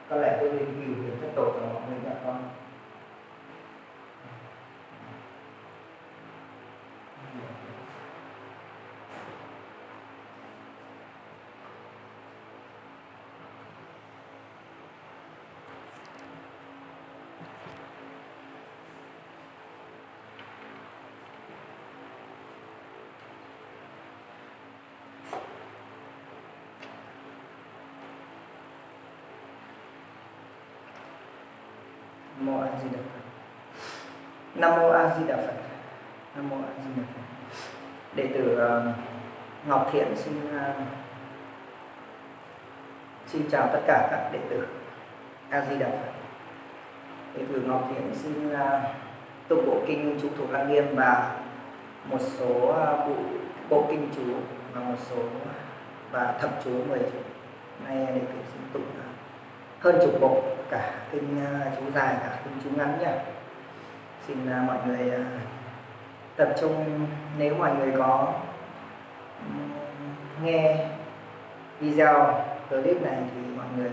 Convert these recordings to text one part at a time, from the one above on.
Có lẽ tôi nên gửi đến các tổ của mọi người nhé con. Nam mô A Di Đà Phật. Nam mô A Di Đà Phật. Nam mô A Di Đà Phật. Đệ tử Ngọc Thiện xin chào tất cả các đệ tử A Di Đà Phật. Đệ tử Ngọc Thiện xin tụng bộ kinh chú thuộc Lăng Nghiêm và một số bộ kinh chú và một số và thập chú 10 chú. Nay đệ tử xin tụng hơn chục bộ, cả kinh chú dài cả kinh chú ngắn nhé. Xin mọi người tập trung. Nếu mọi người có nghe video clip này thì mọi người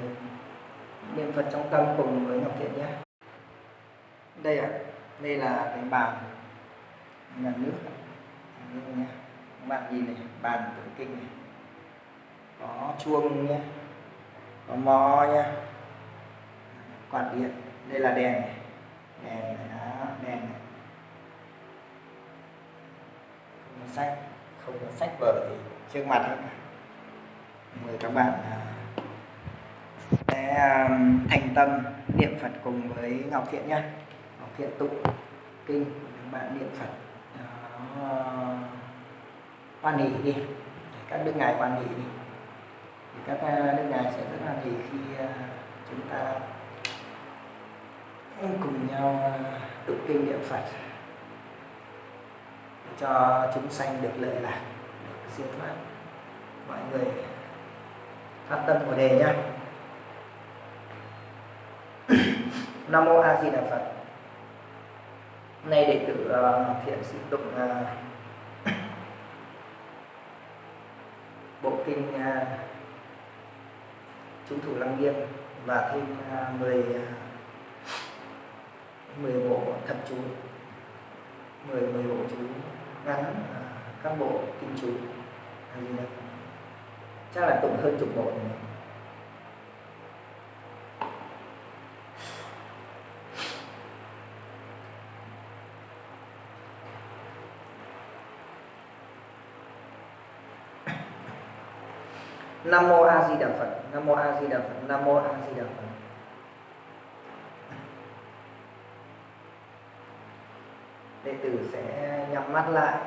niệm Phật trong tâm cùng với Ngọc Thiện nhé. Đây ạ, đây là cái bàn nhà nước nhé. Các bạn nhìn này, bàn tụng kinh này, có chuông nhé, có mõ nhé, quạt điện, đây là đèn này, đèn này đó, đèn này. Không có sách vở thì trước mặt hết cả. Mời các bạn sẽ thành tâm niệm Phật cùng với Ngọc Thiện nhé. Ngọc Thiện tụng kinh, các bạn niệm Phật hoan hỷ đi, các đức ngài hoan hỷ đi, thì các đức ngài sẽ rất hoan hỷ khi chúng ta cùng nhau tụng kinh niệm Phật để cho chúng sanh được lợi lạc, được siêu thoát. Mọi người phát tâm Bồ đề nhé. Nam mô A Di Đà Phật. Nay đệ tử Ngọc Thiện xin tụng bộ kinh chú thủ Lăng Nghiêm và thêm 10 bộ thập chú, 10 bộ chú ngắn, các bộ kinh chú. Chắc là tụng hơn chục bộ này. Nam mô A Di Đà Phật. Nam mô A Di Đà Phật. Nam mô A Di Đà Phật. Đệ tử sẽ nhắm mắt lại,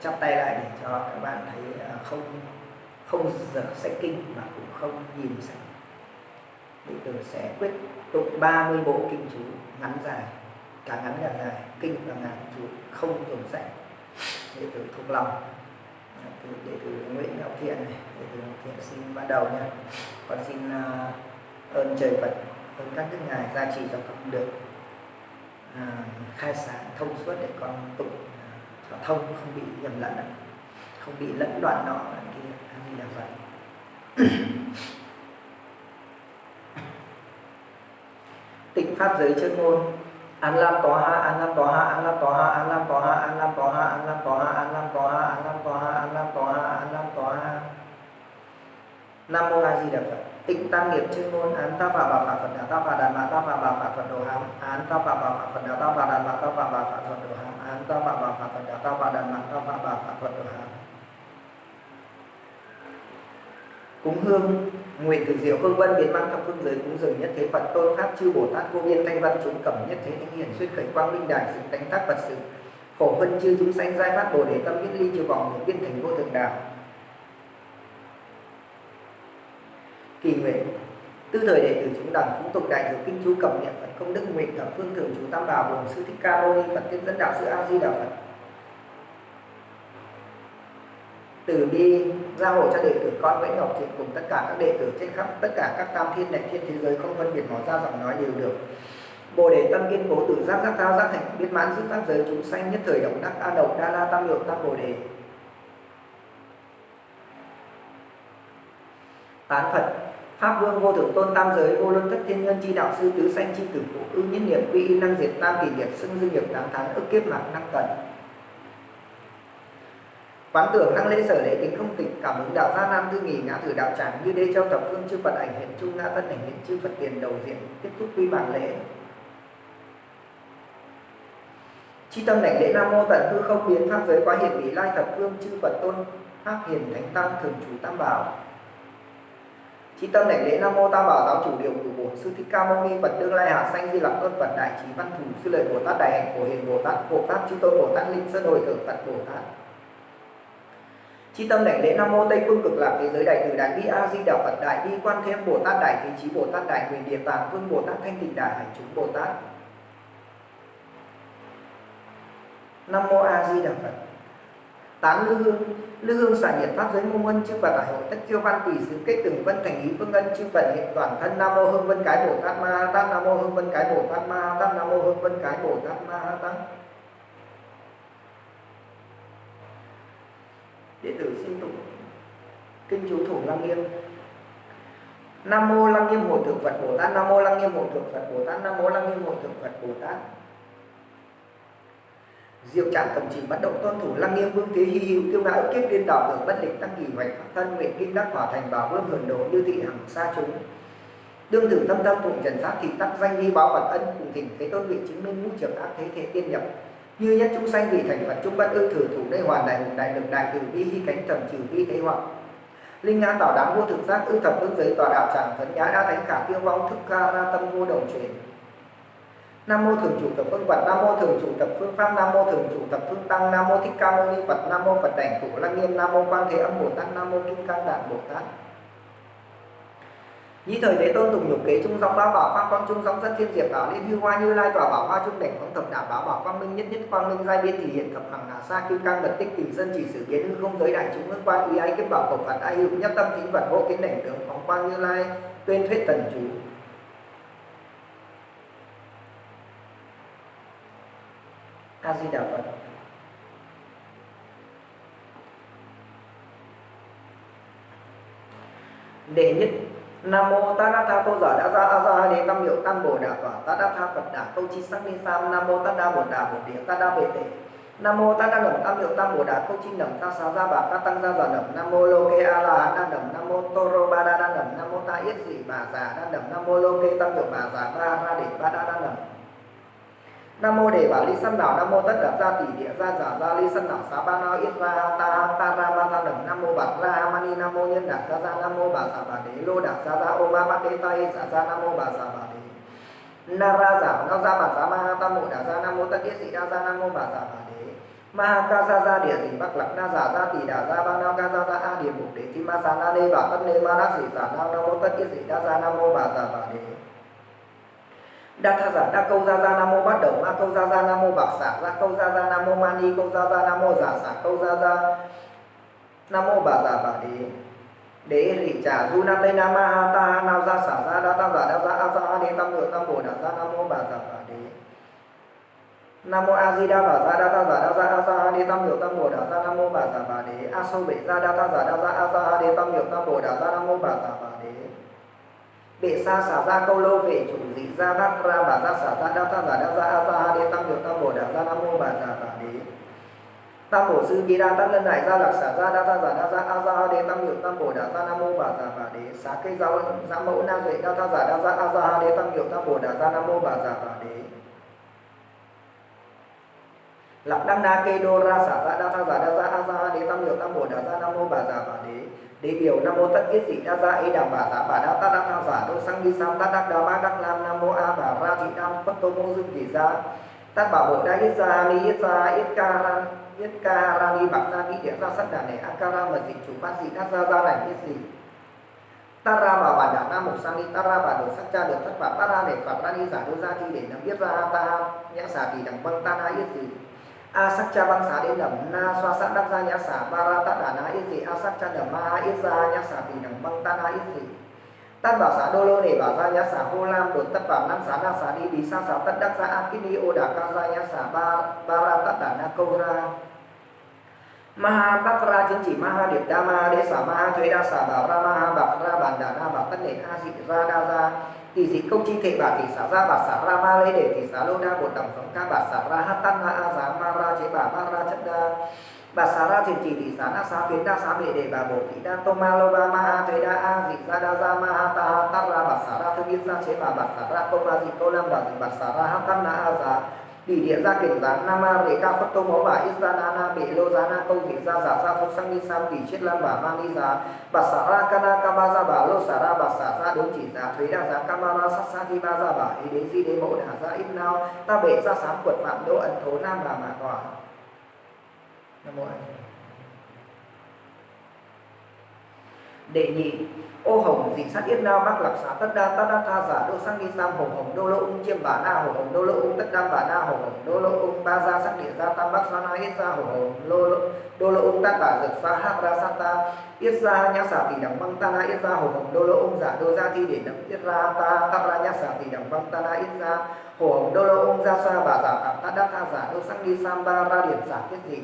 chắp tay lại để cho các bạn thấy không dở sách kinh mà cũng không nhìn sách. Đệ tử sẽ quyết tụng 30 bộ kinh chú ngắn dài, cả ngắn cả dài, kinh và ngắn chú, không dùng sách. Đệ tử thuộc lòng. Đệ tử Nguyễn Ngọc Thiện này, đệ tử Ngọc Thiện xin bắt đầu nha. Con xin ơn trời Phật, ơn các đức ngài gia trì cho con được khai sáng thông suốt để con tụng cho thông, không bị nhầm lẫn, không bị lẫn đoạn nọ đoạn kia. A Di Đà Phật. Tịnh pháp giới chân ngôn. An Lam có ha, An Lam có ha, An Lam có ha, An Lam có ha, An Lam có ha, An Lam có ha, An Lam có ha, An Lam có ha, An Lam có ha, An Lam có ha. Nam mô A Di Đà Phật. Tịnh tam nghiệp chân ngôn. Án ta bà Phật Phật đà ta bà đà ma ta bà Phật Phật đồ hàm. Án ta bà Phật đà ta bà đà ma ta bà Phật Phật đồ hàm. Án ta bà Phật đà ta bà đà ma ta bà Phật Phật đồ hàm. Cúng hương. Nguyện từ diệu hương vân biến mang thập phương giới cúng dường nhất thế Phật tôn pháp chư Bồ Tát vô biên thanh văn chúng cẩm nhất thế thánh hiển xuất khởi quang minh đại sự tánh tác Phật sự khổ vân chư chúng sanh giai phát Bồ đề tâm biết ly trừ vọng biên thành vô thượng đạo. Kỳ nguyện. Tư thời đệ tử chúng đẳng cũng tục đại thừa kinh chú cẩm niệm Phật công đức nguyện thập phương thường chú tam bảo bổn sư thích ca mâu ni Phật tiên dẫn đạo sư A Di Đà Phật từ bi gia hộ cho đệ tử con Nguyễn Ngọc Thiện cùng tất cả các đệ tử trên khắp tất cả các tam thiên đại thiên thế giới không phân biệt màu da giọng nói đều được. Bồ đề tâm kiên cố tự giác giác thao giác hành biết mãn sức pháp giới chúng sanh nhất thời động đắc a độc đa la tam lượng tam bồ đề. Tán Phật. Pháp vương vô thượng tôn tam giới vô luân thất thiên nhân chi đạo sư tứ sanh chi tử phụ ư nhất niệm quy y năng diệt tam kỷ nghiệp xưng dư nghiệp tám tháng ức kiếp mạc năng tận. Quán tưởng năng lễ sở lễ tính không tịch cảm ứng đạo gia nam tư nghỉ ngã thử đạo tràng như đế châu thập phương chư Phật ảnh hiện chung ngã tân ảnh hiện chư Phật tiền đầu diện kết thúc quy bản lễ. Chi tâm đảnh lễ nam mô tận hư không biến pháp giới quá hiển vị lai thập phương chư Phật tôn pháp hiền thánh tăng thường chủ tam bảo. Chi tâm đảnh lễ nam mô tam bảo giáo chủ điều cử bổn sư thích ca mâu ni Phật đương lai hạ sanh di lặc tôn Phật đại trí văn thủ sư lợi Bồ Tát đại hạnh phổ hiền Bồ Tát chư tôn Bồ Tát linh sơn hồi thượng Phật Bồ Tát. Chi tâm đảnh lễ nam mô tây phương cực lạc thế giới đại từ đại bi a di đà Phật đại bi quan thế âm Bồ Tát đại thế chí Bồ Tát đại nguyện địa tạng vương Bồ Tát thanh tịnh đại hải chúng Bồ Tát. Nam mô a di đà Phật. Tán lư hương xả nhiệt pháp giới mông ân chư Phật đại hội tất chiêu văn tùy xứ kết từng vân thành ý phương ân chư Phật hiện toàn thân. Nam mô hương vân cái Bồ Tát Ma Ha Tát. Nam mô hương vân cái Bồ Tát Ma Ha Tát. Nam mô hương vân cái Bồ Tát Ma Ha Tát. Đệ tử xin tụng kinh chú thủ Lăng Nghiêm. Nam mô Lăng Nghiêm Hội Thượng Phật Bồ Tát. Nam mô Lăng Nghiêm Hội Thượng Phật Bồ Tát. Nam mô Lăng Nghiêm Hội Thượng Phật Bồ Tát. Diệu trạng cầm chỉ bất động tôn thủ Lăng Nghiêm vương thế hy hữu tiêu ngã ức kiếp điên đảo tưởng bất lịch tăng kỳ hoạch pháp thân nguyện kinh đắc hỏa thành bảo vương hưởng độ như thị hằng xa chúng. Đương tử tâm tâm phụng trần sát thị tắc danh nghi báo Phật ân cùng thỉnh thế tôn vị chứng minh ngũ trường ác thế thế tiên nhập. Như nhất chúng sanh vì thành Phật chúng bất ư thử thủ đây hoàn đại hùng đại lực đại từ bi hy cánh trầm trừ vi thế hoặc. Linh ngã tảo đáng vô thực giác ư thập tương giới tòa đạo tràng phấn nhã đã thánh khả tiêu vong thức ca ra tâm vô đồng truyền. Nam mô thường trụ thập phương Phật. Nam mô thường trụ thập phương Pháp. Nam mô thường trụ thập phương Tăng. Nam mô thích ca mâu ni Phật. Nam mô Phật đảnh thủ Lăng Nghiêm. Nam mô Quan Thế Âm Bồ Tát. Nam mô Kim Cang Đản Bồ Tát. Nhĩ thời Thế Tôn tùng nhục kế trung dòng ba bảo quang con trung dòng dân thiên diệp bảo liên hư hoa như lai tòa bảo hoa trung đảnh phóng thập đạo bảo bảo quang minh nhất nhất quang minh giai biên thị hiện thập hằng hà sa kim cang bật tích tình dân chỉ sử kiến hư không giới đại chúng hương quan uy ái kiếp bảo khẩu Phật ai hữu nhất tâm thính vật vô kiến đảnh tướng phóng quang như lai tuyên thuyết tần chú. A Di Đà Phật. Đệ nhất Nam mô Tát Đa Tha Tô Giả Đa Gia A Gia Đế Tam Miệu Tam Bồ Đà Tỏa Tát Đa Tha Phật Đà Câu Chi Sắc Ni Sam. Nam mô Tát Đa Bồ Đà Bồ Địa Tát Đa Bệ Tệ. Nam mô Tát Đa Nầm Tam Miệu Tam Bồ Đà Câu Chi Nầm Ta Xá Gia Bà Ca Tăng Gia Già Nầm. Nam mô Lô Kê A La Hán Đa Nầm. Nam mô Tô Rô Ba Đa Đa Nầm. Nam mô Ta Yết Dị Bà Già Đa Nầm. Nam mô Lô Kê Tam Miệu Bà Già Ba Ra Đế Ba Đa Đa Nầm. Nam mô Đề Bà Ly Sân Đảo. Nam mô Tất Đạp Gia Tỷ Địa Gia Giả Gia Ly Sân Đảo Xá Ba Na Yết Ra Ta Ra Ma Tha Nầm. Nam mô Bạt Ra Mani. Nam mô Nhân Đạp Gia Gia. Nam mô Bà Giả Bà Đế Lô Đạp Gia Gia Ô Ba Bát Đế Ta Yết Giả Gia. Nam mô Bà Giả Bà Đế Na Ra Giả Na Gia Bản Giá Ma Ha Tam Mộ Đà Gia. Nam mô Tất Yết Dị Đa Gia. Nam mô Bà Giả Bà Đế Ma Ha Ca Gia Gia Địa Dị Bắc Lạc Na Giả Gia Tỷ Đà Gia Ba Na Ca Gia Gia A Địa Mục Đế Thi Ma Sa Na Đê Bà Tất Nê Ma Đa Sĩ Giả Nam. Nam mô Tất Yết Dị Đa Gia. Nam mô Bà Giả Bà Đế Đa Tha Giả Đa Câu Gia Gia. Nam mô Bát Đầu Ma Câu Gia Gia. Nam mô Bạc Xạ Gia Câu Gia Gia. Nam mô Mani Câu Gia Gia. Nam mô Giả Xạ Câu Gia Gia. Nam mô Bà Giả Bà Đế Đế Rị Trả Du Na Tây Nam Ma Ha Ta Nào Gia Xả Gia Đa Tam Giả Đa Gia A Gia Đế Tam Ngựa Tam Bồ Đà Gia. Nam mô Bà Giả Bà Đế Nam mô A Di Đà Bà Gia Đa Tha Giả Đa Gia A Gia Đế Tam Ngựa Tam Bồ Đà Gia. Nam mô Bà Giả Bà Đế A Sâu Bệ Gia Đa Tha Giả Đa Gia A Gia Đế Tam Ngựa Tam Bồ Đà Gia. Nam mô Bà Giả Bà Đế Bệ Sa Xả Gia Câu Lô Vệ Chủ Dị Gia Bát Ra Bà Gia Xả Gia Đa Tha Giả Đa Gia A Gia Đế Tam Ngựa Tam Bồ Đà Gia. Nam mô Bà Giả Bà Đế Tam Bổ Sư Kỳ Đa Tát Lân Đại Gia Lạc Xả Gia Đa Tha Giả Đa Gia A Gia Đế Tam Ngựa Tam Bồ Đà Gia. Nam mô Bà Giả Bà Đế Xá Cây Gia Mẫu Na Duệ Đa Tha Giả Đa Gia A Gia Đế Tam Ngựa Tam Bồ Đà Gia. Nam mô Bà Giả Bà Đế Lạc Đăng Na Kê Đô Ra Xả Gia Đa Tha Giả Đa Gia A Gia Đế Tam Ngựa Tam Bồ Đà Gia. Nam mô Bà Giả Bà Đế Đế Biểu Nam mô Tất Yết Dị Đa Gia Ê Đàm Bà Giả Bà Đa Tát Đa Tha Giả Đô Sang Đi Sam Tát Đắc Đa Ba Đắc Lam. Nam mô A Bà Ra Thị Đam Phất Tô Mô Dương Kỳ Gia Tát Bảo Bộ Đa Yết Gia Ni Yết Gia Yết Ca Ra Ni Bạc Gia Ni Địa Gia Sắc Đà Nẻ A Ca Ra Mật Dị Chủ Bát Dị Đa Gia Gia Lành Yết Dị Tát Ra Bà Bản Đà Nam Mục Sang Ni Tát Ra Bà Đồ Sắc Cha Được Thất Bạc Tát Ra Để Phạt Ra Ni Giả Đô Gia Thi Để Nắm Yết Gia Ta Nhã Xả Tỷ Đằng Băng Ta Na Yết Dị A Sắc Cha Băng Xá Đến Nầm Na Xoa Sát Đắc Gia Nhã Xả Ba Ra Tát Đà Na Yết Dị A Sắc Cha Nầm Ma Yết Gia Nhã Xả Tỷ Đằng Băng Ta Na Yết Dị Tát Bảo Xá Đô Lô Để Bảo Gia Nhã Xả Hô Lam Đột Tất Bảo Nam Xá Na Xá Đi Bí Sa Xá Tất Đắc Gia A Kít Ni Ô Đà Ca Gia Nhã Xả Ba Ra Tát Đà Na Câu Ra Maha Bắc Ra chứng chỉ Maha Điệp Đa Ma Đế Xả Maha Thuế Đa Xả Bà Ra Maha Bạc Ra Bản Đà Na Bảo Tất Nệ A Dị Ra Đa Ra tỷ dị công chi thể bà tỷ xả ra bà xả ra ma lê để tỷ xả lô đa bột tổng tổng ca bà xả ra hát tan na a giá ma ra chế bà ba ra chất đa bà xả ra thiền chỉ tỷ xả na xá phiến đa xá bệ để bà bổ tỷ đa tô ma lô ba ma a thuế đa a dị ra đa ra ma ha ta ha tát ra bà xả ra thư biết ra chế bà xả ra tô ma dị câu lam bà dị bà xả ra hát tan na a giá tỷ địa ra kiểm giá nam ma rễ ca phất tô máu bà ít ra na na bệ lô giá na câu vị ra giả ra phúc sang ni sam tỷ chết lam bà ma ni giá bà xả ra ca na ca ba ra bà lô xả ra bà xả ra đốn chỉ giá thuế đa giá ca ma ra sát sa thi ba ra bà ý đến di đế mẫu đả ra ít nào ta bệ ra sáng quật phạm đỗ ẩn thố nam bà mà tỏa nam mô A Di Đà. Đệ nhị ô hồng dị sát yết nao bắc lập xá tất đa tha giả đô sang đi sam hồng hồng đô lô ung chiêm bà na hồng hồng đô lô ung tất đam bà na hồng hồng đô lô ung ba gia sắc địa gia tam bắc sa na yết gia hồng hồng đô lô ung tát bà dược sa hắc ra sata yết gia nhã xả tỷ đẳng băng ta na yết gia hồng hồng đô lô ung giả đô gia thi để nấm yết ra ta tát ra nhã xả tỷ đẳng băng ta na yết gia hồng hồng đô lô ung gia sa bà giả phạm tát đa tha giả đô sang đi sam ba ra điểm giả tiết dị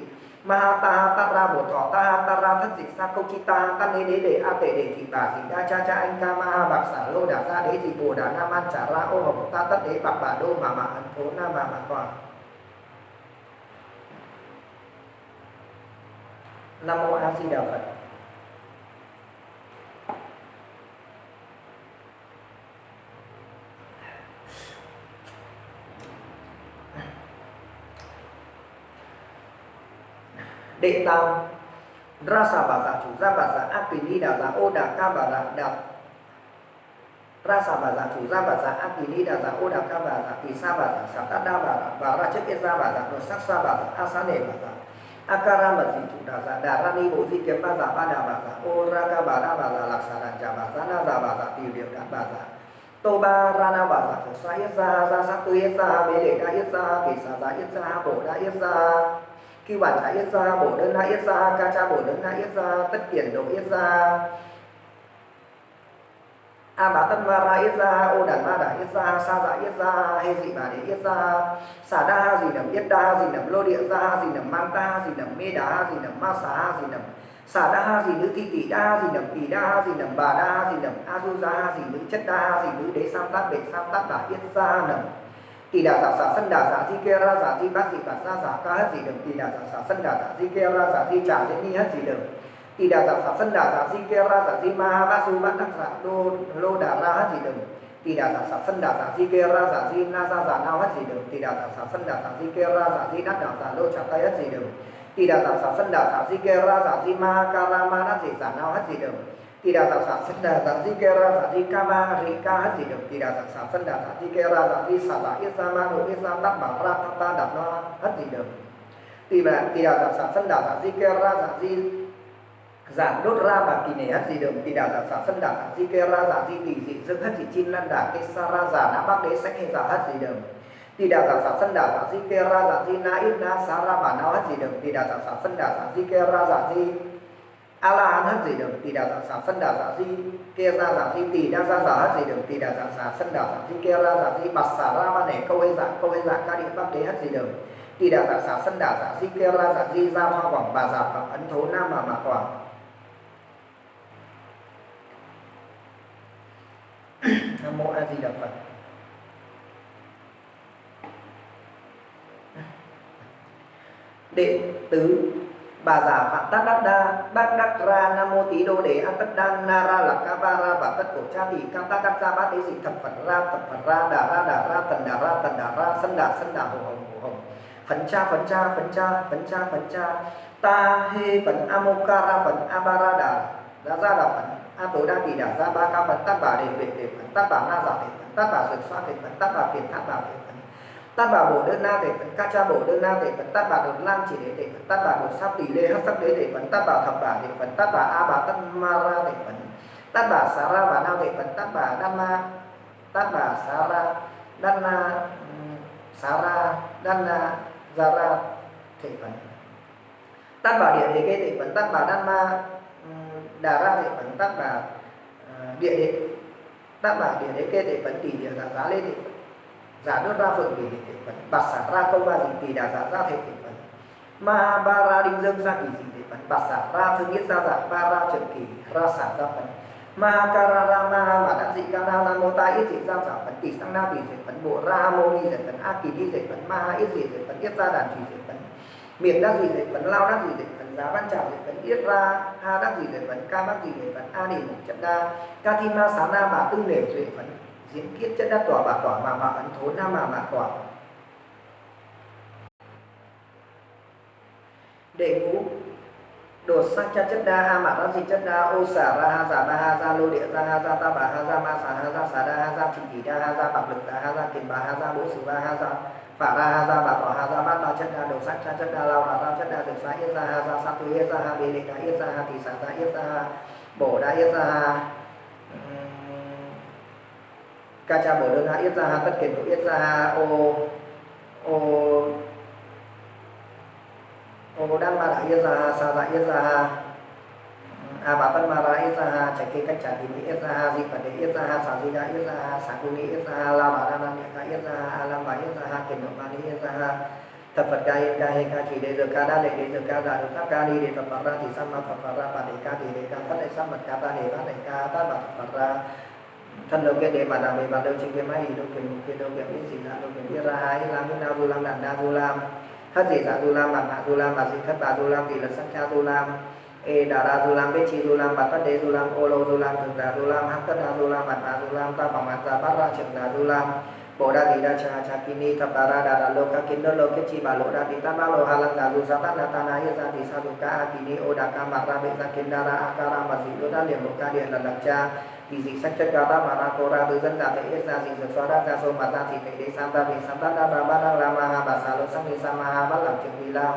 Maha ta ta ra bổ thọ ta ra thất dịch sa câu chi ta nê đế để a tệ để thị bà dị đa cha cha anh ca maha bạc xả lô đả ra đế thị bồ đà nam an trả ra ô hồng ta tất đế bạc bà đô mà ẩn thố nam mà còn. Nam mô A Di Đà Phật. Đệ tam ra xà bà giả chủ ra bà giả ác tùy ni đà giả ô đà ca bà giả đà ra xà bà giả chủ ra bà giả ác tùy ni đà giả ô đà ca bà giả tùy sa bà giả xà tát đa bà ra chất yết ra bà giả đồ sắc sa bà giả a sa nề bà giả akara mật dị chủ đà giả đà ra ni bộ di kiếm bà giả ba đà bà giả ô ra ca bà đa bà giả lạc xà đàn trà bà giả na giả bà giả tùy điệu đàn bà giả tô ba ra na bà giả sa yết ra sắc tư yết ra bế lệ đa yết ra kỳ xà giả yết ra bổ đa yết ra Kêu bản trả yết ra, bổ đơn na yết ra, ca cha bổ đơn na yết ra, tất kiển độ yết ra A bá tân ma ra yết ra, ô đàn ma đà yết ra, sa dạ yết ra, hê dị bà đế yết ra Xả đa ha dị nầm yết đa ha dị nầm lô địa ra ha dị nầm mang ta ha dị nầm mê đá ha dị nầm ma xá ha dị nầm Xả đa ha dị nữ thi tỷ đa ha dị nầm tỷ đa ha dị nầm bà đa ha dị nầm a du ra ha dị nữ chất đa ha dị nữ đế sam tát bệ sam tát bà yết ra nầm Tỷ đà giả xả sân đà giả di kê ra giả di bát dị bát ra giả ca hết dị đầm Tỷ đà giả xả sân đà giả di kê ra giả di trả diễn ni hết dị đầm Tỷ đà giả xả sân đà giả di kê ra giả di ma ha bát su bát đắc giả lô đà ra hết dị đầm Tỷ đà giả xả sân đà giả di kê ra giả di na ra giả nao hết dị đầm Tỷ đà giả xả sân đà giả di kê ra giả di đắc đà giả lô trả tay hết dị đầm Tỷ đà giả xả sân đà giả di kê ra giả di ma ca ra ma đắc dị giả nao hết dị đầm Tỷ đà giả xả sân đà giả di kê ra giả di ca ma ri ca hết dị đầm Tỷ đà giả xả sân đà giả di kê ra giả di xả giả yết ra ma nô yết ra đắc bảo ra ta đạp no hết dị đầm Tỷ đà giả xả sân đà giả di kê ra giả di giả đốt ra bà kỳ nể hết dị đầm Tỷ đà giả xả sân đà giả di kê ra giả di tỷ dị dương hết dị chin lan đà kê sa ra giả na bắc đế sách hay giả hết dị đầm Tỷ đà giả xả sân đà giả di kê ra giả di na ít na sa ra bà nao hết dị đầm Tỷ đà giả xả sân đà giả di kê ra giả di a la hán hết dị đầm Tỷ đà giả xả sân đà giả di kê ra giả di tỷ đa ra giả hết dị đầm Tỷ đà giả xả sân đà giả di kê ra giả di bát xả ra ma nể câu hay giả ca địa bắc đế hết dị đầm Tỷ đà giả xả sân đà giả di kê ra giả di ra hoa quảng bà giả phạm ấn thố nam mà quảng. Nam mô A Di Đà Phật. Đệ tứ bà giả phạm tát đắc đa bát đắc ra nam mô tí đô đế an tất đan na ra lạc ca ba ra bà tất cổ cha tỷ ca tát đắc ra bát đế dị thập phật ra đà ra tần đà ra sân đà hồ hồng phấn cha ta hê phấn amoka ra phấn abara đà ra đà phấn a tối đa tỷ đà ra ba ca phấn tát bà đề phấn tát bà na giả đề phấn tát bà dược xoa đề phấn tát bà tiền thát bà đề phấn tát bà bổ đơn na thể phấn ca cha bổ đơn na thể phấn tát bà đột lan chỉ để thể phấn tát bà đột sắp tỷ lê hắc sắc đế thể phấn tát bà thập bà thể phấn tát bà a bà tân ma ra thể phấn tát bà xá ra bà nao thể phấn tát bà đan ma tát bà xá ra đan na xá ra đan na ra ra thể phấn tát bà địa đế kê thể phấn tát bà đan ma đà ra thể phấn tát bà địa đế tát bà địa đế kê thể phấn tỷ địa giả giá lê thể phấn giả đốt ra phượng tỷ thể phấn bạc xả ra câu ba dị tỷ đà giả ra thể phấn Mahabara đinh dương sang kỳ dị phấn bà xả ra thương yết ra giả ba ra trợ kỳ ra xả ra phấn Mahakarara Maha Đa Dị Ca Na Nam Mô Ta Yết Dị Giao Giả Phấn Tỷ Sang Na Tỷ Dị Phấn Bộ Ra Mô Ni Dị Phấn A Kỳ Ni Dị Phấn Maha Yết Dị Phấn Yết Ra Đàn Trì Dị Phấn Miệt Đắc Dị Dị Phấn Lao Đắc Dị Phấn Giá Ban Trào Dị Phấn Yết Ra Ha Đắc Dị Phấn Ca Đắc Dị Phấn A Nỉ Mục Chất Đa Ca Thi Ma Xá Na Bà Tư Nể Dị Phấn Diễn Kiết Chất Đắc Tỏa Bà Tỏa Mà Ấn Thố Na Mà Tỏa. Đệ ngũ đột sắc cha chất đa ha mã đắc di chất đa ô xả ra ha giả ba ha ra lô địa ra ha ra ta bà ha ra ma xả ha ra xả đa ha ra thị tỷ đa ha ra bạc lực đa ha ra kiền bà ha ra bố sử ba ha ra phả ra ha ra bà tỏ ha ra bát ba chất đa đột sắc cha chất đa lao ra chất đa dược xá yết ra ha ra sa tu yết ra ha bê lệ đa yết ra ha thị xả ra yết ra ha bổ đa yết ra ha ca cha bổ đơn ha yết ra ha tất kiền độ yết ra ha ô đan ma đại yết ra ha sa đại yết ra ha bà tân ma ra yết ra ha chạy kê cách trả thì yết ra ha di phật đế yết ra ha xả di đa yết ra ha xả tu ni yết ra ha la bà đa nan yết ra ha lam bà yết ra ha kiền độ ma ni yết ra ha thập phật ca yết ca he ca chỉ đề giờ ca đa lệ đề giờ ca đà được các ca ni đề thập phật ra thì sam ma thập phật ra bà đề ca thì đề ca thất đệ sam mật ca ta đề bát đề ca tát bà thập phật ra thân đầu kia đề bà đà bề bà đâu trên kia mai đâu kiền mục kia đâu kiền yết gì là đâu kiền yết ra ha yết lam yết na du lam đàn đa du lam thất dị dạ du lam bản hạ du lam bà dị thất bà du lam tỷ lật sắc cha du lam e đà đa du lam bế chi du lam bà tất đế du lam ô lô du lam thực đà du lam hắc tất đà du lam bản hạ du lam ta bằng mặt ra bát ra trực đà du lam bộ đa tỷ đa cha kini thập đà ra đà lô ca kiến đô lô kết chi bà lộ đa tỷ tát ba lô hà lăng đà du sa tát na ta na yết ra tỷ sa du ca kini ô đà ca mặt ra bệ ra kiến đa ra a ca ra bà dị đô đa liền lộ ca điện là lập cha vì dị sắc chất ca ta mà ra cô ra từ dân giả thể yết ra dị dược xoa đa ra sô mặt ra thì thể đế sam ta vì sam tát đa ra bát đa la ma ha bà sa lô sắc ni sa ma ha bát làm trường vi lam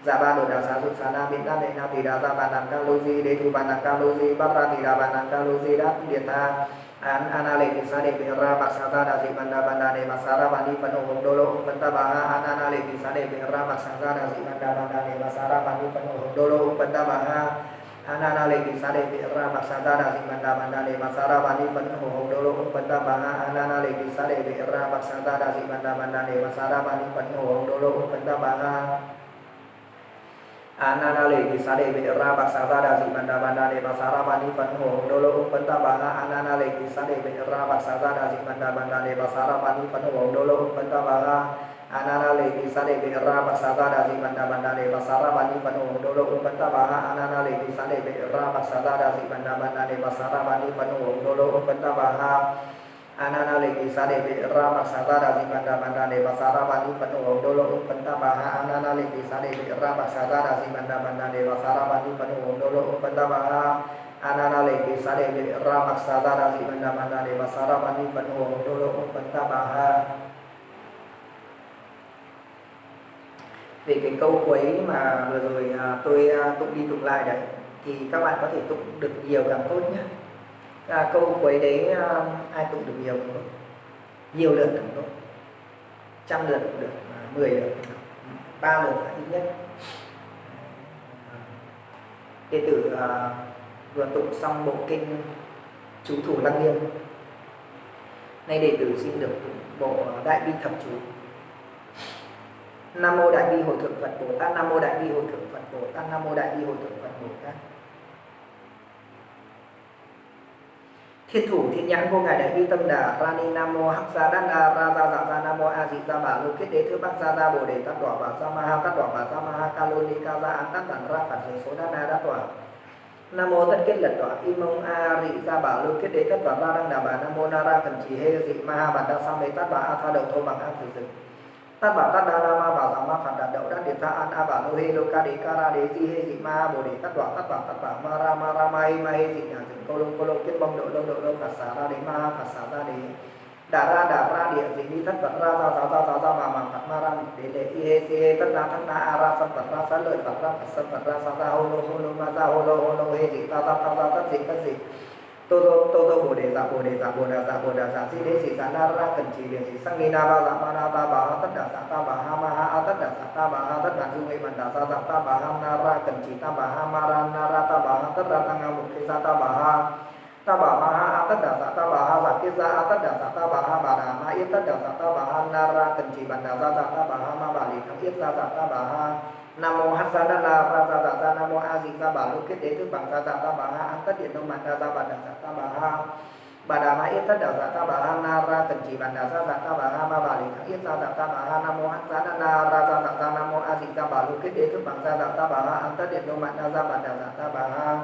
dạ ba đồ đà sa dục sa na biện đa đệ na tỷ đà ra bàn đàm ca lô di đế thu bàn đàm ca lô di bát ra tỷ đà bàn đàm ca lô di đát điện tha an ana lệ tỷ sa đệ bệ ra bạc sa ta đà dị bàn đà đệ bạc sa ra bàn đi phần hồng đô lô phần ta bà ha an ana lệ tỷ sa đệ bệ ra bạc sa ta đà dị bàn đà đệ bạc sa ra bàn đi phần hồng đô lô phần ta bà ha Anana lệ tỷ sa đề bệ ra bạc sa ta đà dị bàn đà đề bạc sa ra bàn đi phần hồng đô lô phần ta bà ha Anana lệ tỷ sa đề bệ ra bạc sa ta đà dị bàn đà đề bạc sa ra bàn đi phần hồng đô lô phần ta bà ha Anana lệ tỷ sa đề bệ ra bạc sa ta đà dị bàn đà đề bạc sa ra bàn đi phần hồng đô lô phần ta bà ha Anana lệ tỷ sa đề bệ ra bạc sa ta đà dị bàn đà đề bạc sa ra bàn đi phần hồng đô lô phần ta bà ha Anana lệ tỷ sa đề bệ ra bạc sa ta đà dị bàn đà đề bạc sa ra bàn đi phần hồng đô lô phần ta bà ha Anana lệ tỷ sa đề bệ ra bạc sa ta đà dị bàn đà đề bạc sa ra bàn đi phần hồng đô lô phần ta bà ha Anana lệ tỷ sa đề bệ ra bạc sa ta đà dị bàn đà đề bạc sa ra bàn đi phần hồng đô lô phần ta bà ha Anana lệ tỷ sa đề bệ ra bạc sa ta đà dị bàn đà đề bạc sa ra bàn đi phần hồng đô lô phần ta bà ha Anana lệ tỷ sa đề bệ ra bạc sa ta đà dị bàn đà đề bạc sa ra bàn đi phần hồng đô lô phần ta bà ha. Về cái câu cuối mà vừa rồi tôi tụng đi tụng lại đấy thì các bạn có thể tụng được nhiều càng tốt nhé. Câu cuối đấy ai tụng được nhiều càng tốt, nhiều lượt càng tốt, 100 lượt cũng được, 10 lượt cũng được, 3 lượt là ít nhất. Đệ tử vừa tụng xong bộ kinh chú thủ Lăng Nghiêm, nay đệ tử xin được tụng bộ Đại Bi Thập Chú. Nam mô Đại Bi Hội Thượng Phật Bồ Tát, Nam mô Đại Bi Hội Thượng Phật Bồ Tát, Nam mô Đại Bi Hội Thượng Phật Bồ Tát. Thiên thủ thiên nhãn vô ngài Đại Bi Tâm Đà Rani Nam mô Hắc Gia Đan Đa Ra Gia Dạ Gia Nam mô A Di Đà Bà Lô Kết Đế Thứ Bắc Gia Đa Bồ Đề Tát Đỏa Bà Gia Ma Ha Tát Đỏa Bà Gia Ma Ha Ca Lô Ni Ca Gia An Tát Đản Ra Phật Giới Số Đa Na Đát Đỏa. Nam mô Tất Kết Lật Đỏa Im Mông A Rị Gia Bà Lô Kết Đế Tát Đỏa Ra Đăng Đà Bà Nam mô Na Ra Cần Trì Hê Dị Ma Ha Bản Đa Sam Đế Tát Bà A Tha Đầu Thô Bằng A Thử Dực Tát Bà Tát Đa La Ma Bà Già Ma Phật Đà Đậu Đát Điệt Tha An A Bà Lô Hê Lô Ca Đế Ca Ra Đế Di Hê Dị Ma Ha Bồ Đề Tát Đỏa Tát Bà Ma Ra Ma Hê Dị Nhà Dừng Cô Lô Kết Bông Đậu Lô Phật Xá Ra Đế Ma Ha Phật Xá Ra Đế Đà ra địa dị ni thất Phật ra ra mà Phật ma ra để y hê si hê tất ra thất na a ra sân Phật ra sân lợi Phật ra Phật sân Phật ra sa ra hô lô ma ra hô lô hê dị ta tất dị tô tô bồ đề dạ bồ đà di đế dị dạ na ra cần chỉ điện dị sang ni na ba dạ ma na ta bà ha tất đà dạ ta bà ha ma ha a tất đà dạ ta bà ha tất đà du nghệ bản đà sa dạ ta bà ha na ra cần chỉ ta bà ha ma ra na ra ta bà ha tất ra tăng nga mục thế sa ta bà ha ta bà ma ha a tất đà dạ ta bà ha dạ kiết ra a tất đà dạ ta bà ha bà đà ma yết tất đà dạ ta bà ha na ra cần chỉ bản đà sa dạ ta bà ha ma bà lì thắng yết ra dạ ta bà ha Nam mô Hắc Sa Đa La Ra Ra Dạ Ra Nam mô A Di Đà Bà Lô Kết Đế Thức Bằng Ra Dạ Ta Bà Ha An Tất Điện Đông Mạn Ra Ra Bà Đà Dạ Ta Bà Ha Bà Đà Ma Yết Tất Đà Dạ Ta Bà Ha Na Ra Cần Chỉ Bản Đà Ra Dạ Ta Bà Ha Ma Bà Lì Thắng Yết Ra Dạ Ta Bà Ha Nam mô Hắc Sa Đa La Ra Ra Dạ Ra Nam mô A Di Đà Bà Lô Kết Đế Thức Bằng Ra Dạ Ta Bà Ha An Tất Điện Đông Mạn Ra Ra Bà Đà Dạ Ta Bà Ha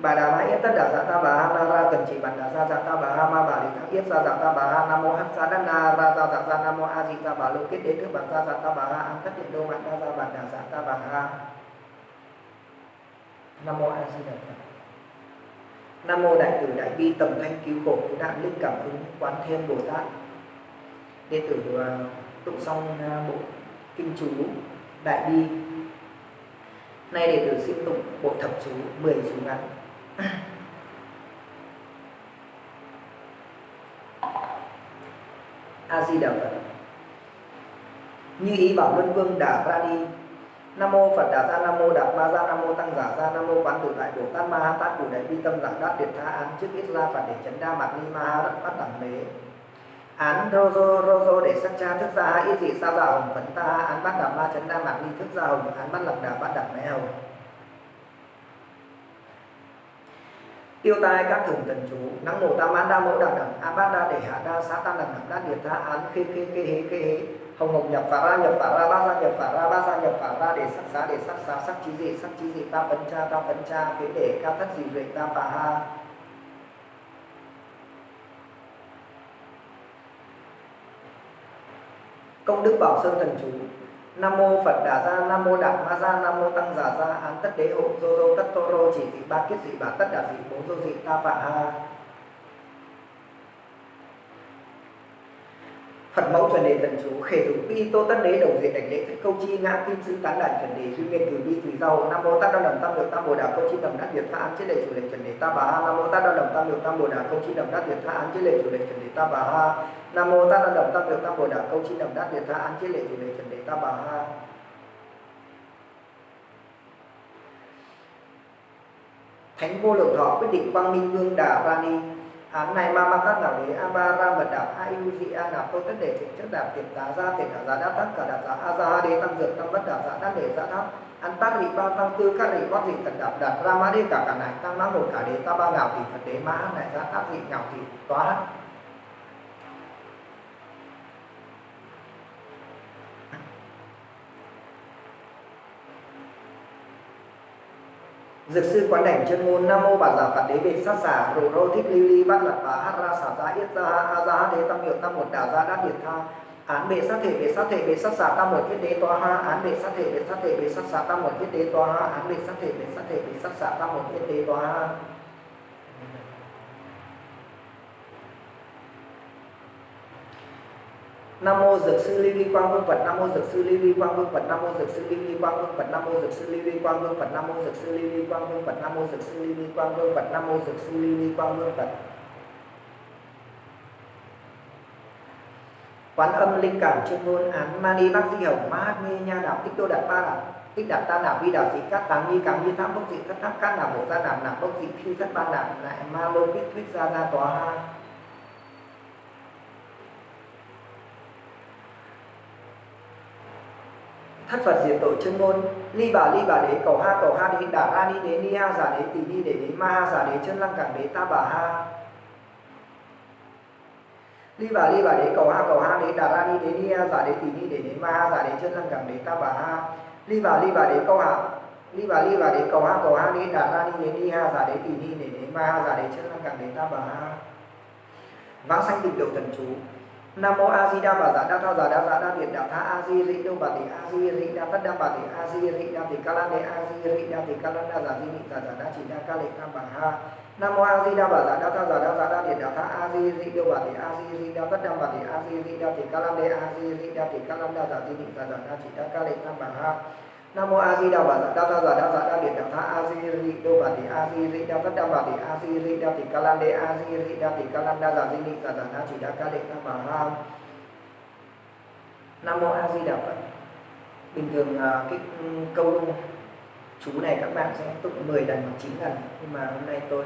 Bà Đà Ma Yết Tất Đà Dạ Ta Bà Ha Na Ra Cần Chỉ Bản Đà Ra Dạ Ta Bà Ha Ma Bà Lì Thắng Yết Ra Dạ Ta Bà Ha Nam mô Hắc Sa Đa La Ra Ra Dạ Ra Nam mô A Di Đà Bà Lô Kết Đế Thức Bằng Ra Dạ Ta Bà Ha An Tất Điện Đông Mạn Ra Ra Bà Đà Dạ Ta Bà Ha. Nam mô A Di Đà Phật. Nam mô Đại Từ Đại Bi Tầm Thanh Cứu Khổ Cứu Nạn Linh Cảm Ứng Quán Thiên Bồ Tát. Đệ tử tụng xong bộ kinh chú Đại Bi. Nay đệ tử xin tụng bộ thập chú 10 chú ngắn. A Di Đà Phật. Như ý bảo Luân Vương Đà Ra Ni. Nam mô Phật Đà Ra Nam mô Đạt Ma Ra Nam mô Tăng Giả Ra Nam mô Quán Tự Tại Bồ Tát Ma Ha Tát Bồ Đại Bi Tâm Giả Đát Điệt Tha Án Trước Ít Ra Phật Để Chấn Đa Mạc Ni Ma Ha Đất Bắt Đẳng Mế Án Rô Để Sắc Cha Thức Gia Ha Ít Dị Sa Dạ Hồng Phấn Ta Án Bát Đà Ma Chấn Đa Mạc Ni Thức Gia Hồng Án Bát Lạc Đà Bát Đẳng Mế Hồng. Tiêu tai các thường tần chú Nắng mô tam án đa mẫu đà đẳng a bát đa để hạ đa xá tam đẳng đẳng đa điệt tha án khê hế hồng hồng nhập phả ra bát ra nhập phả ra bát ra nhập phả ra để sắc xá sắc trí dị ta phấn cha phế để ca thất dị vệ ta phả ha. Công đức Bảo Sơn thần chú Nam mô Phật Đà Ra Nam mô Đạt Ma Ra Nam mô Tăng Giả Ra Án Tất Đế Hộ Dô Tất Tô Rô Chỉ Dị Ba Kiết Dị Bà Tất Đà Dị Bố Dô Dị Ta Phạ Ha. Phật mẫu chuẩn đề tần chú khể thủ pi tô tất đế đầu diện đảnh lễ thất câu chi ngã kim sư tán đại chuẩn đề duy nguyên từ bi thủy giàu. Nam mô Tát Đa Đầm Tam Diệu Tam Bồ Đà câu chi đầm đát việt tha án chế lệ chủ lệ chuẩn đề ta bà ha. Nam mô Tát Đa Đầm Tam Diệu Tam Bồ Đà câu chi đầm đát việt tha án chế lệ chủ lệ chuẩn đề ta bà ha. Nam mô Tát Đa Đầm Tam Diệu Tam Bồ Đà câu chi đầm đát việt tha án chế lệ chủ lệ chuẩn đề ta bà ha. Thánh vô lượng thọ quyết định Quang Minh Vương Đà Ra Ni. Án này ma các nào đế a ba ra mật đạp a yu dị a nạp tô tất để thịnh chất đạp tiền tá ra tiền đả giá đáp tất cả đạp giá a ra đế tăng dược tăng bất đạp giá đáp để giá tháp ăn tát rị ba tăng tư các rị bát dị tận đạp đạp ra ma đế cả này tăng má một cả đế ta ba ngạo tỷ phật đế ma này giá áp dị ngạo tỷ toá. Dược sư Quán Đảnh Chân Ngôn. Nam mô Bà Già Phật Đế Bệ Sát Xả Rồ Rô Thích Lưu Ly Bát Lạc Bá Hát Ra Xả Giá Yết Ra A Ra Đế Tam Hiệu Tam Một Đà Ra Đát Điệt Tha án bệ sát xả tam một thiết đế toa ha. Án bệ sát xả tam một thiết đế toa ha. Án bệ sát xả tam một thiết đế toa ha. Nam mô Dược sư Lưu Ly Quang Vương Phật. Nam mô Dược sư Lưu Ly Quang Vương Phật. Nam mô Dược sư Lưu Ly Quang Vương Phật. Nam mô Dược sư Lưu Ly Quang Vương Phật. Nam mô Dược sư Lưu Ly Quang Vương Phật. Nam mô Dược sư Lưu Ly Quang Vương Phật. Nam mô Dược sư Lưu Ly Quang Vương Phật. Quán Âm Linh Cảm Chuyên Môn. Án Mani Bác Di Hồng Ma Hát Nghe Nha Đạp Tích Đô Đạt Ba Đạp Tích Đạt Ta Đạp Vi Đạp Dị Cát Tán Nhi Cảm Nhi Tháp Bốc Dị Thất Tháp Cát Đạp Bổ Ra Đạp Nạp Bốc Dị Khi Thất Ban Đạp Lại Ma Lô Kích Thuyết Ra Ra Tòa Ha. Thất Phật diệt tội chân ngôn. Ly bà đế cầu ha đế đà ra ni đế ni ha giả đế tỷ ni đế đế ma ha giả đế chân lăng cảng đế ta bà ha. Ly bà đế cầu ha đế đà ra ni đế ni ha giả đế tỷ ni đế đế ma ha giả đế chân lăng cảng đế ta bà ha. Ly bà đế cầu ha đế đà ra ni đế ni ha giả đế tỷ ni đế đế ma ha giả đế chân lăng cảng đế ta bà ha. Vãng sanh tịnh độ thần chú. Nam mô A Di Đà Bà Dạ Đa Tha Dạ Đa Dạ Đa Điện Đạo Tha A Di Ri Đô Bà Tỳ A Di Ri Đa Tất Đa Bà Tỳ A Di Ri Đa Tỳ Ca Lan Đế A Di Ri Đa Tỳ Ca Lan Đa Dạ Di Nị Dạ Dạ Đa Chỉ Đa Ca Lệ Tham Bà Ha. Nam mô A Di Đà Bà Dạ Đa Tha Dạ Đa Điện Đạo Tha A Di Ri Đô Bà Tỳ A Di Ri Đa Tất Đa Bà Tỳ A Di Ri Đa Tỳ Ca Lan Đế A Di Ri Đa Tỳ Ca Lan Đa Dạ Di Nị Dạ Dạ Đa Chỉ Đa Ca Lệ Tham Bà Ha. Nam mô A Di Đà Bà Dạ Đa Tha Dạ Đa Điện Đạo Tha A Di Ri Đô Bà Tỳ A Di Ri Đa Tất Đa Bà Tỳ A Di Ri Đa Tỳ Ca Lan Đế A Di Ri Đa Tỳ Ca Lan Đa Dạ Di Nị Dạ Dạ Đa Chỉ Đa Ca Lệ Tham Bà Ha. Nam mô A Di Đà Phật. Bình thường cái câu chú này các bạn sẽ tụng 10 lần hoặc 9 lần, nhưng mà hôm nay tôi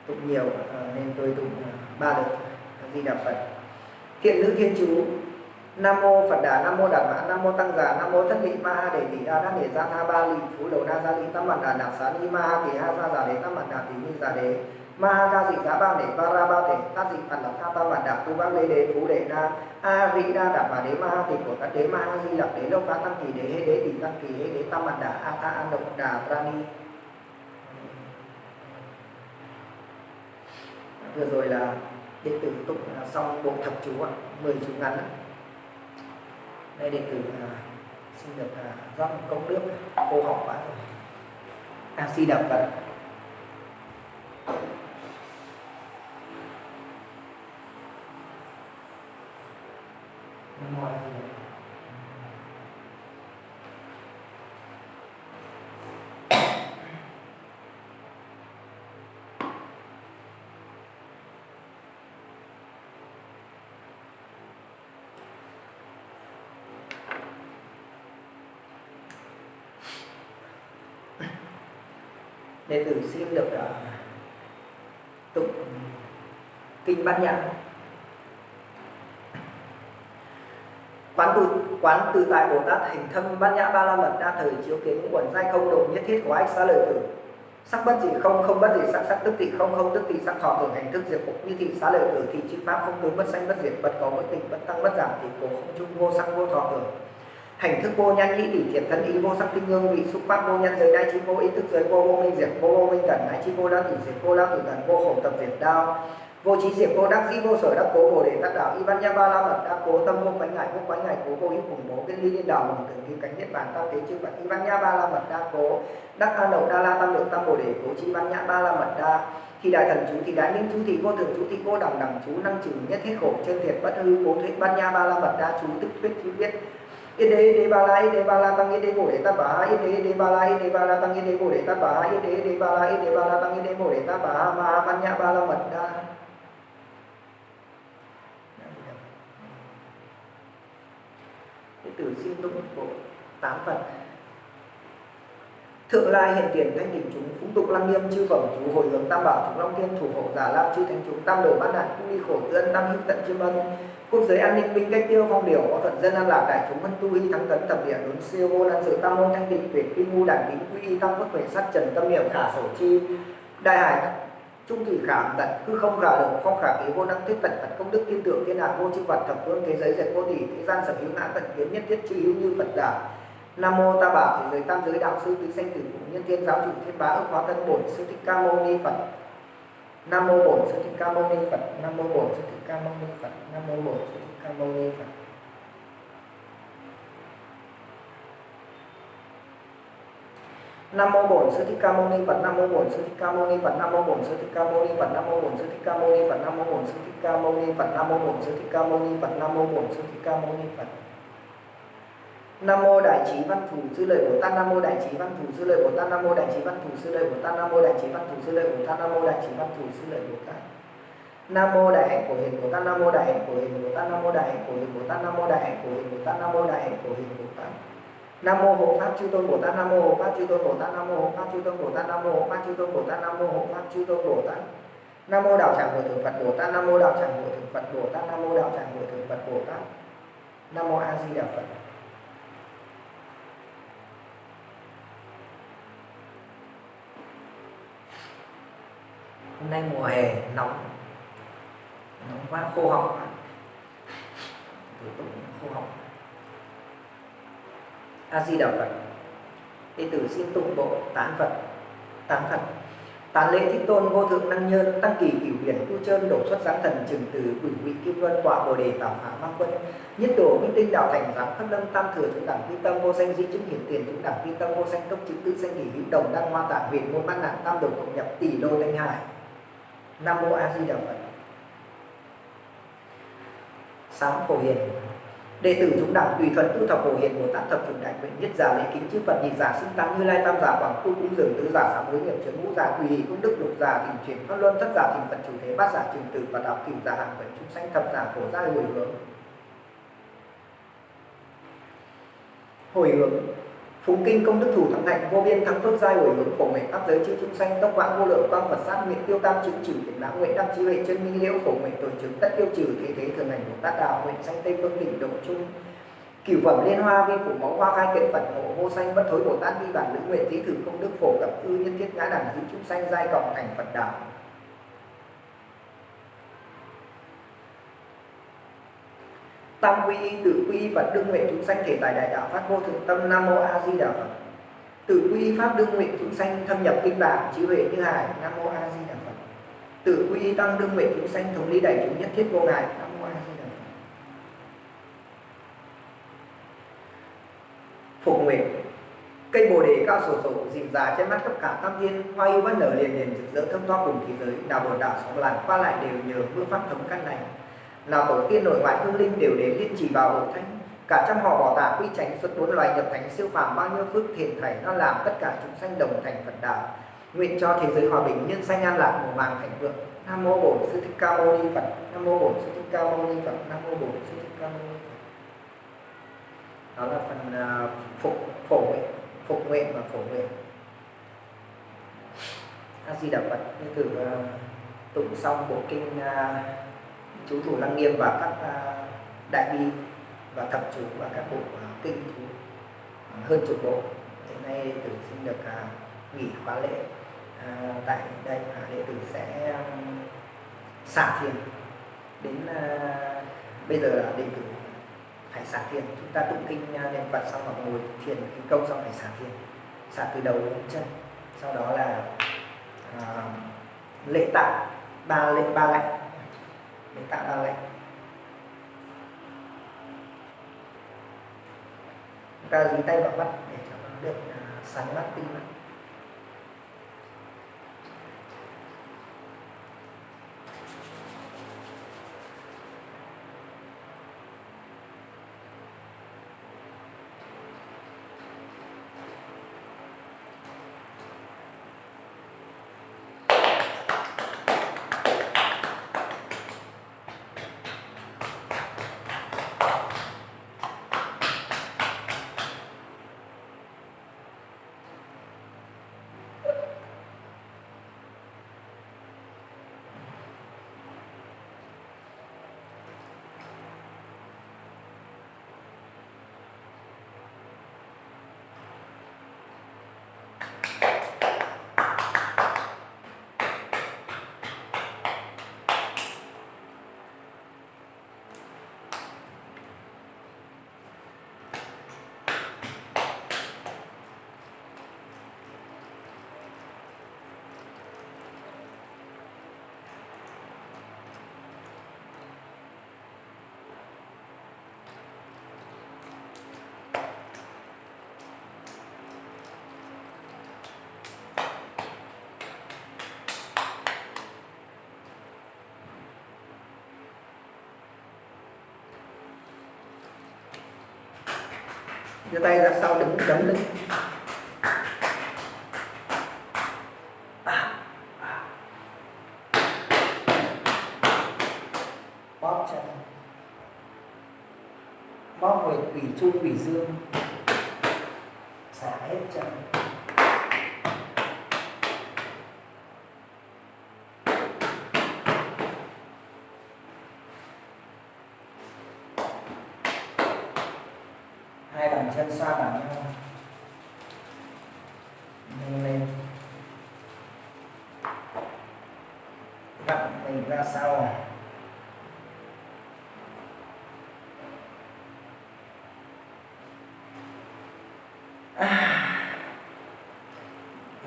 tụng nhiều nên tôi tụng 3 lần. A Di Đà Phật. Thiện nữ thiên chú. Nam mô Phật Đà, Nam mô Đạt Mã, Nam mô Tăng Già, Nam mô Thất Vị Ma Ha Đề Tỷ Đa Đa Đề Gia Tha Ba Lị Phú Đầu Na Gia Lị Tam Bản Đà Nạp Xá Ni Ma Ha Kỳ Ha Gia Già Đề Tam Bản Đà Tỷ Ni Già Đề Ma Ha Ca Dị Giá Ba Đề Ba Ra Ba Thể Tát Dị Phật Lập Tha Tam Bản Đà Tu Bang Lê Đế Phú Đệ Na A Ri Đa Đạt Bà Đế Ma Ha Tỷ Cổ Tát Đế Ma Ha Di Lặc Đế Lộc Phá Tăng Kỳ Đế Hê Đế Tỷ Tăng Kỳ Hê Đế Tam Bản Đà A Tha An Độc Đà Prani. Vừa rồi là đệ tử tụng xong bộ thập chú 10 chú ngắn. Đây đệ tử xin được rót một cốc nước, khô họng quá rồi. A Di Đà Phật. Nam mô A Di Đà Phật. Đệ tử xin được tụng kinh Bát Nhã. Quán tự tại Bồ Tát hành thâm Bát Nhã Ba La Mật đa thời chiếu kiến quẩn giai không độ nhất thiết của ách xá lợi tử. Sắc bất dị không, không bất dị sắc, sắc tức thị không, không tức thị sắc, thọ tưởng hành thức diệt phục như thị xá lợi tử thì chư pháp không tướng bất sanh bất diệt, bất có bất tịnh, bất tăng bất giảm thì cổ không chung vô sắc vô thọ tưởng. Hành thức vô nhân nhĩ tỷ thiệt thân ý vô sắc tinh hương vị xúc pháp vô nhân giới đai chi vô ý thức giới vô vô minh diệt vô vô minh tận đai chi vô đa tử diệt vô đa tử tận vô khổ tập diệt đao vô trí diệt vô đắc dĩ vô sở đắc cố bồ đề tác đạo y văn nha ba la mật đa cố tâm vô quánh ngại cố vô ý khủng bố viên ly điên đảo mộng tưởng cứu cánh niết bàn tam thế chư Phật y văn nha ba la mật đa cố đắc an đậu đa la tam lượng tam bồ đề cố chi văn nha ba la mật đa thì đại thần chú thì đại ninh chú thì vô thường chú thì vô đẳng đẳng chú năng trừ nhất thiết khổ chân thiệt bất hư cố thuyết văn nha ba la mật đa chú tức thuyết chú viết Ide ba la tăng ide bồ đề tát bà ide ba la tăng ide bồ đề tát bà ide ba la tăng ide bồ đề tát bà ma văn nhã ba la mật đa. Đệ tử xin tụng bộ 8 Phật. Thượng lai hiện tiền thanh tịnh chúng phúng tục lăng nghiêm chư phẩm chú hồi hướng tam bảo chúng long thiên thủ hộ giả lam chư thánh chúng tam đồ bát đàn cung ly khổ ươn tam hữu tận chư ân quốc giới an ninh binh cách tiêu phong điều có thuận dân an lạc đại chúng vân tu y thắng tấn tập địa đốn siêu vô năng sự tam môn thanh tịnh tuyệt quy ngu đàn kính quy y tăng bất huệ sát trần tâm niệm khả sổ chi đại hải trung thủy khả tận hư không khả lượng phong khả kế vô năng thuyết tận phật công đức thiên tượng thiên hạ vô chư vật thập phương thế giới dệt vô tỷ thế gian sở hữu ngã tận kiến nhất thiết chư hữu như Phật giả. Nam mô Ta Bảo thế giới tam giới đạo sư tứ sanh tử phụ nhân thiên giáo chủ thiên bá ức hóa thân bổn sư thích ca mâu ni Phật. Nam mô bổn sư thích ca mâu ni Phật. Nam mô bổn sư thích ca mâu ni Phật. Nam mô bổn sư thích ca mâu ni Phật. Nam mô bổn sư thích ca mâu ni Phật. Nam mô bổn sư thích ca mâu ni Phật. Nam mô bổn sư thích ca mâu ni Phật. Nam mô bổn sư thích ca mâu ni Phật. Nam mô bổn sư thích ca mâu ni Phật. Nam mô bổn sư thích ca mâu ni Phật. Nam mô bổn sư thích ca mâu ni Phật. Nam mô Đại Trí Văn Thù Sư Lợi Bồ Tát. Nam mô Đại Trí Văn Thù Sư Lợi Bồ Tát. Nam mô Đại Trí Văn Thù Sư Lợi Bồ Tát. Nam mô Đại Trí Văn Thù Sư Lợi Bồ Tát. Nam mô Đại Trí Văn Thù Sư Lợi Bồ Tát. Nam mô Đại Hạnh Phổ Hiền Bồ Tát. Nam mô Đại Hạnh Phổ Hiền Bồ Tát. Nam mô Đại Hạnh Phổ Hiền Bồ Tát. Nam mô Đại Hạnh Phổ Hiền Bồ Tát. Nam mô Đại Hạnh Phổ Hiền Bồ Tát. Nam mô Hộ Pháp Chư Tôn Bồ Tát. Nam mô Hộ Pháp Chư Tôn Bồ Tát. Nam mô Hộ Pháp Chư Tôn Bồ Tát. Nam mô Hộ Pháp Chư Tôn Bồ Tát. Nam mô Hộ Pháp Chư Tôn Bồ Tát. Nam mô Đạo Tràng Hội Thượng Phật Bồ Tát. Nam mô Đạo Tràng Hội Thượng Phật Bồ Tát. Nam mô Đạo Tràng Hội Thượng Phật Bồ Tát. Nam mô A Di Đà Phật. Hôm nay mùa hè nóng quá, khô họng quá. Khô họng. A Di Đà Phật. Đệ tử xin tụng bộ tán Phật. Tán Phật. Tán lễ Thích Tôn vô thượng năng nhân tăng kỳ cửu biển tu trơn đổ xuất giáng thần trường từ quỷ vị kim luân quả bồ đề tạo phá ma quân nhất đồ minh tinh đạo thành giáng khất lâm tam thừa chúng đẳng vi tâm vô danh di chứng hiển tiền chúng đẳng vi tâm vô danh tốc chứng tư danh hỷ hữu đồng đăng hoa tạng huyền môn bát nạn tam đồ cộng nhập tỷ đô thanh hải. Nam mô A Di Đà Phật. Sám Phổ Hiền. Đệ tử chúng đẳng tùy thuận tu thập Phổ Hiền Bồ Tát thập chủng đại nguyện nhất giả lễ kính chư Phật nhị giả xưng tam Như Lai tam giả quảng tu cúng dường tứ giả sám hối nghiệp chấn ngũ giả quỳ hỷ công đức lục giả thỉnh chuyển pháp luân thất giả thỉnh Phật chủ thế bát giả trường tử và đạo cửu giả hàng vận chúng sanh thập giả khổ gia hồi hướng. Hồi hướng. Phụng kinh công đức thủ thắng hạnh vô biên thắng phước giai hồi hướng phổ nguyện pháp giới chư chúng sanh tốc vãng vô lượng quang Phật sát nguyện tiêu tam chứng chỉ phiền não nguyện đăng trí huệ chân minh liễu phổ nguyện tổ chứng tất tiêu trừ thế thế thường hành Bồ Tát đạo nguyện sanh tây phương đỉnh độ chung cửu phẩm liên hoa vi phủ máu hoa khai kiện Phật hộ vô sanh bất thối Bồ Tát vi bản lữ nguyện thí thử công đức phổ cập ư nhân thiết ngã đẳng chư chúng sanh giai cộng thành Phật đạo. Tam quy y tự quy y Phật đương nguyện chúng sanh thể tại đại đạo phát vô thượng tâm. Nam mô A Di Đà Phật. Tự quy y pháp đương nguyện chúng sanh thâm nhập kinh bản trí huệ như hải. Nam mô A Di Đà Phật. Tự quy y tăng đương nguyện chúng sanh thống lý đại chúng nhất thiết vô ngại. Nam mô A Di Đà Phật. Phục nguyện cây bồ đề cao sổ sổ dịu già trên mắt khắp cả tam thiên, hoa yêu bất nở liền liền rực rỡ thơm tho cùng thế giới. Nào bồn đạo sóng làn qua lại đều nhờ phương pháp thống căn này. Nào tổ tiên nội ngoại hương linh đều đến liên trì vào hội thánh. Cả trăm họ bỏ tà quy tránh xuất bốn loài nhập thánh siêu phàm bao nhiêu phước thiền thảy nó làm tất cả chúng sanh đồng thành Phật đạo. Nguyện cho thế giới hòa bình nhân sanh an lạc mùa màng thịnh vượng. Nam mô Bổn Sư Thích Ca Mâu Ni Phật. Nam mô Bổn Sư Thích Ca Mâu Ni Phật. Nam mô Bổn Sư Thích Ca Mâu Ni Phật. Đó là phần phục nguyện và phổ nguyện. A Di Đà Phật. Như từ tụng xong bộ kinh chú thủ Lăng Nghiêm và các đại bi và thập chú và các bộ kinh chú hơn chục bộ. Hiện nay tử xin được nghỉ khóa lễ tại đây. Đệ tử sẽ xả thiền đến bây giờ là đệ tử phải xả thiền. Chúng ta tụng kinh niệm Phật xong hoặc ngồi thiền kinh công xong phải xả thiền, xả từ đầu đến chân. Sau đó là lễ tạ ba lễ lễ tạ ba lễ. Chúng ta dính tay vào mắt để cho nó được sáng mắt tinh mắt. Đưa tay ra sau đứng đấm lưng. Bóp chân. Bóp hồi quỷ trung quỷ dương. Xả hết chân. Hai bàn chân xoa vào nhau, nâng lên, vặn mình ra sau,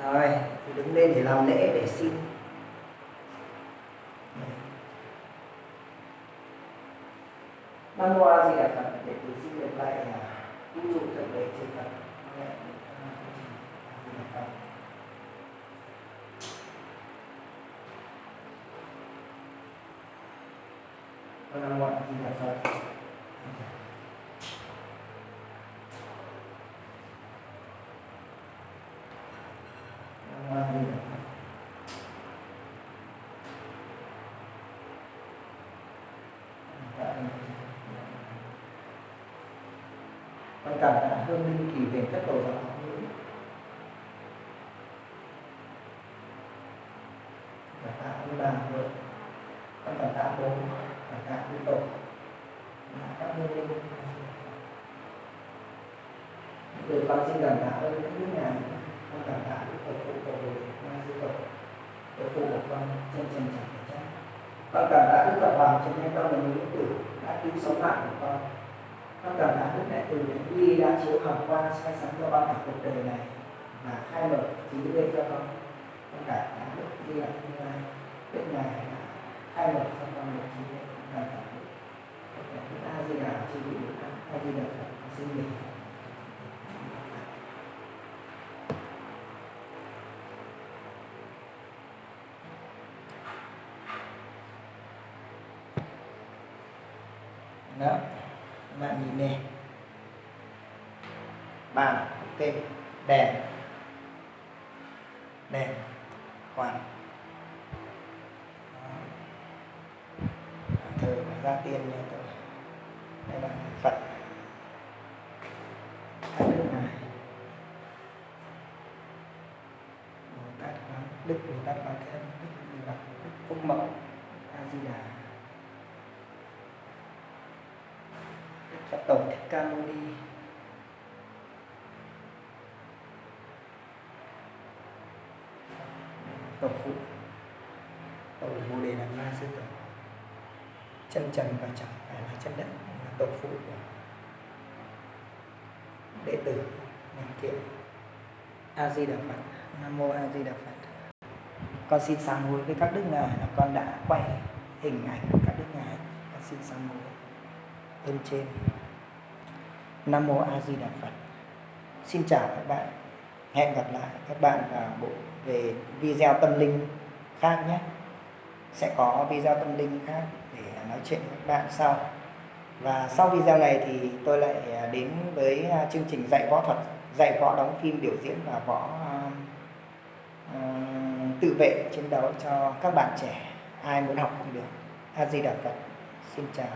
rồi thì đứng lên để làm lễ để xin. Nam mô A Di Đà Phật. Để từ xin được lại vũ trụ thượng đế trên Phật. Nam mô A Di Đà Phật. Nam mô A Di Đà Phật. Con cảm hương linh kỳ về tất cầu Như Bà rồi con cảm tạ bố, cảm tạ quý tổ, các hương linh. Từ con xin cảm tạ ơn các đức ngài, con cảm tạ đức tổ phụ tổ bồ ma sư tổ, tổ phụ của con chân trần chẳng thể trách. Con cảm tạ đức Phật Hoàng trên nhân con là những tử đã cứu sống mạng của con. Con cảm tạ đức Đại Từ Bi đã chiếu hào quang soi sáng cho con cả cuộc đời này và khai mở trí tuệ cho con. Con cảm tạ đức Di Lặc Như Lai, đức ngài đã khai mở cho con một trí tuệ. Con cảm tạ đức A Di Đà Chi Vị A Di Đà Phật xin nghỉ. Đó, các bạn nhìn nè, bàn, ok, đèn, hoàn, thờ gia tiên nha tôi, đây là Phật, các đức ngài, Bồ Tát Quán, Đức Bồ Tát Quán Thế Âm, Đức Phúc Mẫu, A Di Đà. Phật Tổ Thích Ca Mâu Ni, Tổ phụ, Tổ Bồ Đề Đạt Ma Sư Tổ, chân trần và chẳng phải là chân đất, là tổ phụ của đệ tử Hoàn Thiện. A Di Đà Phật. Nam mô A Di Đà Phật. Con xin sám hối với các đức ngài là con đã quay hình ảnh của các đức ngài. Con xin sám hối bên trên. Nam mô A Di Đà Phật. Xin chào các bạn. Hẹn gặp lại các bạn vào bộ về video tâm linh khác nhé. Sẽ có video tâm linh khác để nói chuyện với các bạn sau. Và sau video này thì tôi lại đến với chương trình dạy võ thuật, dạy võ đóng phim, biểu diễn và võ tự vệ chiến đấu cho các bạn trẻ. Ai muốn học cũng được. A Di Đà Phật. Xin chào.